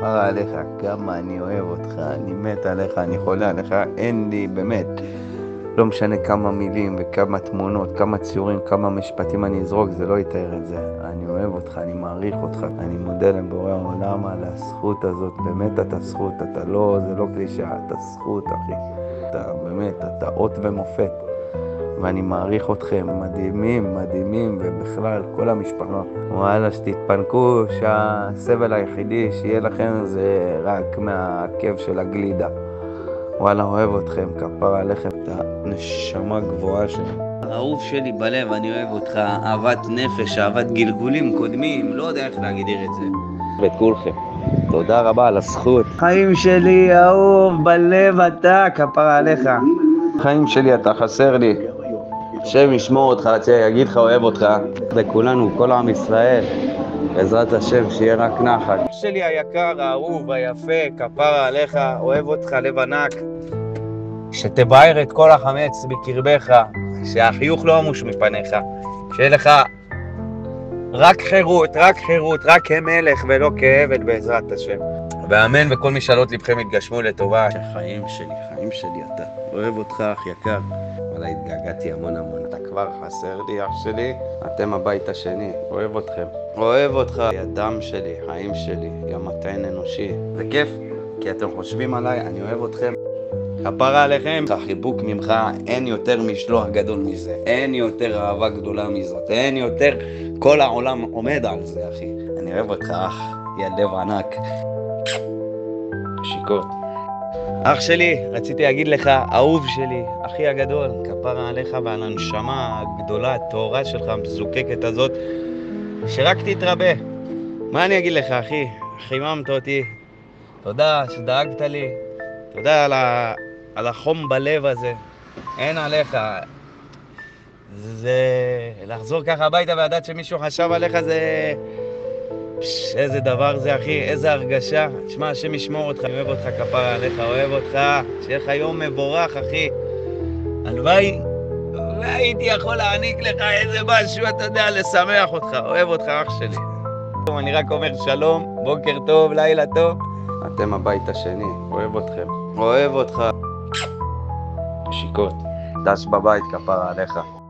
כפרה עליך, כמה אני אוהב אותך, אני מת עליך, אני חולה עליך, אין לי, באמת. לא משנה כמה מילים וכמה תמונות, כמה ציורים, כמה משפטים אני אזרוק, זה לא יתאר את זה. אני אוהב אותך, אני מעריך אותך, אני מודה לבורא העולם על הזכות הזאת, באמת אתה זכות, אתה לא, זה לא קלישאה, אתה זכות אחי. אתה באמת, אתה אות ומופת. ואני מעריך אתכם, מדהימים, מדהימים, ובכלל, כל המשפחה. וואלה, שתתפנקו, שהסבל היחידי שיהיה לכם זה רק מהכאב של הגלידה. וואלה, אוהב אתכם, כפרה עליכם, את הנשמה גבוהה שלי. האהוב שלי בלב, אני אוהב אותך, אהבת נפש, אהבת גלגולים קודמים, לא יודע איך להגדיר את זה. ואת כולכם, תודה רבה על הזכות. חיים שלי, אהוב בלב אתה, כפרה עליך. חיים שלי, אתה חסר לי. השם ישמור אותך, יגיד לך אוהב אותך, לכולנו, כל עם ישראל, בעזרת השם, שיהיה רק נחת. שלי היקר, האהוב, היפה, כפרה עליך, אוהב אותך, לב ענק, שתבער את כל החמץ בקרבך, שהחיוך לא עמוש מפניך, שיהיה לך רק חירות, רק חירות, רק כמלך ולא כעבד בעזרת השם. ואמן וכל משאלות לבכם יתגשמו לטובה. חיים שלי אתה, אוהב אותך אח יקר. וואלה, התגעגעתי המון. אתה כבר חסר לי אח שלי, אתם הבית השני, אוהב אתכם. אוהב אותך, הדם שלי, חיים שלי, גם אתה אין אנושי. זה כיף, כי אתם חושבים עליי, אני אוהב אתכם. כפרה עליכם, החיבוק ממך, אין יותר משלוח גדול מזה, אין יותר אהבה גדולה מזאת, אין יותר, כל העולם עומד על זה אחי. אני אוהב אותך אח, יא לב ענק. שיקות. אח שלי, רציתי להגיד לך, אהוב שלי, אחי הגדול, כפרה עליך ועל הנשמה הגדולה, התאורה שלך, המזוקקת הזאת, שרק תתרבה. מה אני אגיד לך, אחי? חיממת אותי. תודה שדאגת לי. תודה על החום בלב הזה. אין עליך. זה לחזור ככה הביתה ולדעת שמישהו חשב עליך זה... איזה דבר זה אחי, איזה הרגשה. תשמע, השם ישמור אותך, אני אוהב אותך כפרה עליך, אוהב אותך, שיהיה לך יום מבורך אחי. הלוואי, והייתי יכול להעניק לך איזה משהו, אתה יודע, לשמח אותך, אוהב אותך אח שלי. אני רק אומר שלום, בוקר טוב, לילה טוב. אתם הבית השני, אוהב אתכם, אוהב אותך. שיקות, דש בבית כפרה עליך.